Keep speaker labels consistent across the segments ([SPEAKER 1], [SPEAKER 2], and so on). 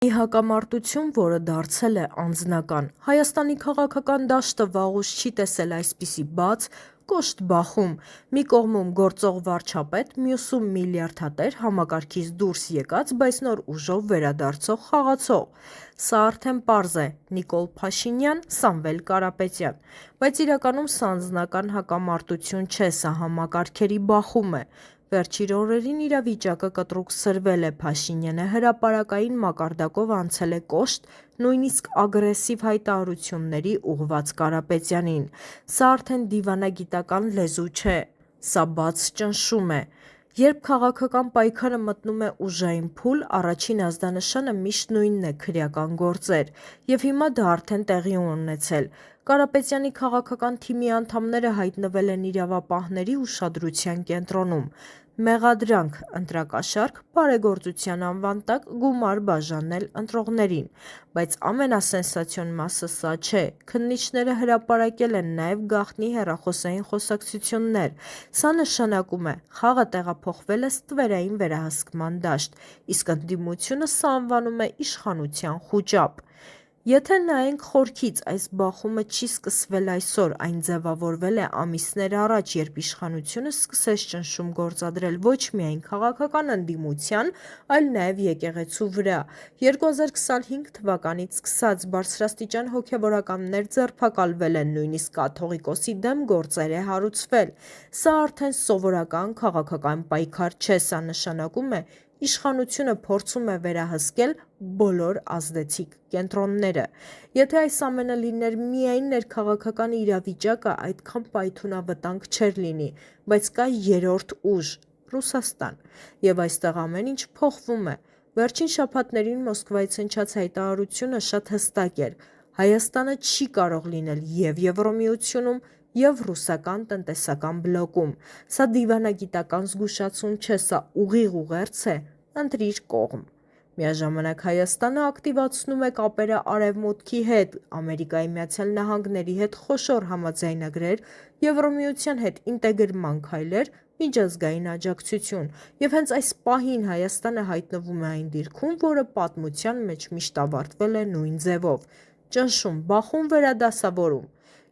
[SPEAKER 1] Մի հակամարտություն, որը դարձել է անձնական։ Հայաստանի քաղաքական դաշտը վաղուց չի տեսել այսպիսի բաց, կոշտ բախում։ Մի կողմում գործող վարչապետ, մյուսում միլիարդատեր, համակարգից դուրս եկած, բայց նոր ուժով վերադարձող խաղացող։ Սա արդեն պարզ է՝ Նիկոլ Փաշինյան, Սամվել Կարապետյան։ Բայց իրականում սա անձնական հակամարտություն չէ, սա համակարգերի բախում է։ Վերջին օրերին իրավիճակը կտրուկ սրվել է, Փաշինյանը հրապարակային մակարդակով անցել է կոշտ, նույնիսկ ագրեսիվ հայտարարությունների ուղղված Կարապետյանին։ Սա արդեն դիվանագիտական լեզու չէ, սա բաց ճնշում է։ Երբ քաղաքական պայքարը մտնում է ուժային փուլ, առաջին ազդանշանը միշտ նույնն է՝ քրեական գործեր։ Եվ հիմա դա արդեն տեղի ունեցել։ Կարապետյանի քաղաքական թիմի անդամները հայտնվել են իրավապահների ուշադրության կենտրոնում։ Մեղադրանք, ընտրակաշառք, բարեգործության անվան տակ գումար բաժանել ընտրողներին։ Բայց ամենասենսացիոն մասը սա չէ։ Քննիչները հրապարակել են նաև գաղտնի հեռախոսային խոսակցություններ։ Սա նշանակում է՝ խաղը տեղափոխվել է ստվերային վերահսկման դաշտ, իսկ ընդդիմությունը սա անվանում է իշխանության խուճապ։ Եթե նայենք խորքից, այս բախումը չի սկսվել այսօր, այն ձևավորվել է ամիսներ առաջ, երբ իշխանությունը սկսեց ճնշում գործադրել ոչ միայն քաղաքական ընդդիմության, այլ նաև եկեղեցու վրա։ 2025 թվականից սկսած բարձրաստիճան հոգևորականներ ձերբակալվել են, նույնիսկ կաթողիկոսի դեմ գործեր է հարուցվել։ Սա արդեն սովորական քաղաքական պայքար չէ, սա նշանակում է՝ իշխանությունը փորձում է վերահսկել բոլոր ազդեցիկ կենտրոնները։ Եթե այս ամենը լիներ միայն ներքաղաքական իրավիճակը, այդքան պայթյունավտանգ չէր լինի, բայց կա երրորդ ուժ՝ Ռուսաստան։ Եվ այստեղ ամեն ինչ փոխվում է։ Վերջին շաբաթներին Մոսկվայից հնչած հայտարարությունը շատ հստակ էր՝ Հայաստանը չի կարող լինել և Եվրամիությունում, և ռուսական տնտեսական բլոկում։ Սա դիվանագիտական զգուշացում չէ, սա ուղիղ ուղերձ է՝ ընտրիր կողմ։ Միաժամանակ Հայաստանը ակտիվացնում է կապերը Արևմուտքի հետ, ԱՄՆ-ի հետ խոշոր համաձայնագրեր, Եվրամիության հետ ինտեգրման քայլեր, միջազգային աջակցություն։ Եվ հենց այս պահին Հայաստանը հայտնվում է այն դիրքում, որը պատմության մեջ միշտ ավարտվել է նույն ձևով՝ ճնշում, բախում, վերադասավորում։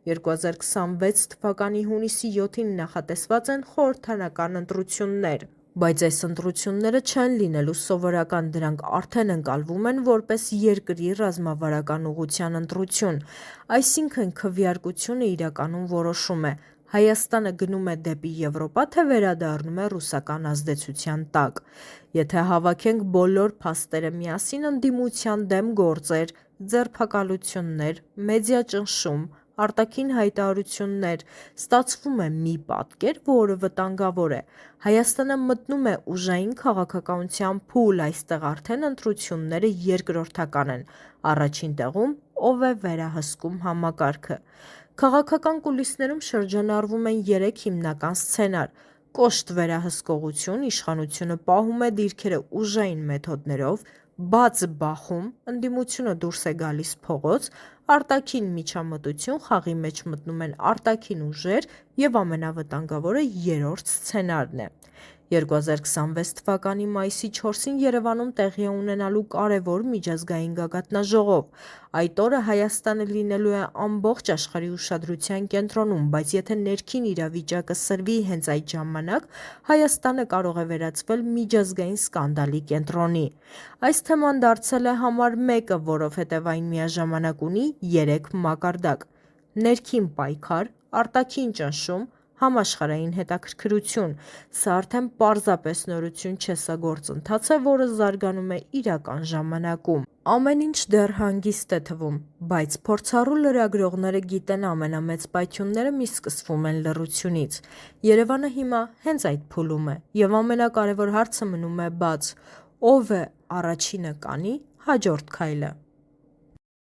[SPEAKER 1] 2026 թվականի հունիսի 7-ին նախատեսված են խորհրդարանական ընտրություններ։ Բայց այս ընտրությունները չեն լինելու սովորական, դրանք արդեն ընկալվում են որպես երկրի ռազմավարական ուղղության ընտրություն։ Այսինքն քվեարկությունը իրականում որոշում է՝ Հայաստանը գնում է դեպի Եվրոպա, թե վերադառնում է ռուսական ազդեցության տակ։ Եթե հավաքենք բոլոր փաստերը միասին՝ ընդդիմության դեմ գործեր, ձերբակալություններ, մեդիա ճնշում, արտաքին հայտարարություններ, ստացվում է մի պատկեր, որը վտանգավոր է։ Հայաստանը մտնում է ուժային քաղաքականության փուլ, այստեղ արդեն ընտրությունները երկրորդական են։ Առաջին տեղում ով է վերահսկում համակարգը։ Քաղաքական կուլիսներում շրջանառվում են 3 հիմնական սցենար՝ կոշտ վերահսկողություն, իշխանությունը պահում է դիրքերը ուժային մեթոդներով, բաց բախում, ընդդիմությունը դուրս է գալիս փողոց, արտաքին միջամտություն, խաղի մեջ մտնում են արտաքին ուժեր և ամենավտանգավորը երրորդ սցենարն է։ 2026 թվականի մայիսի 4-ին Երևանում տեղի է ունենալու կարևոր միջազգային գագաթնաժողով։ Այդ օրը Հայաստանը լինելու է ամբողջ աշխարհի ուշադրության կենտրոնում, բայց եթե ներքին իրավիճակը սրվի հենց այդ ժամանակ, Հայաստանը կարող է վերածվել միջազգային սկանդալի կենտրոնի։ Այս թեման դարձել է համար 1-ը, որովհետև այն միաժամանակ ունի 3 մակարդակ՝ ներքին պայքար, արտաքին ճնշում, համաշխարհային հետաքրքրություն։ Սա արդեն պարզապես նորություն չէ, սա գործընթաց է, որը զարգանում է իրական ժամանակում։ Ամեն ինչ դեռ հանգիստ է թվում, բայց փորձառու լրագրողները գիտեն ամենամեծ պայթյունները մի սկսվում են լռությունից։ Երևանը հիմա հենց այդ փուլում է, և ամենակարևոր հարցը մնում է բաց՝ ո՞վ է առաջինը կանի հաջորդ քայլը։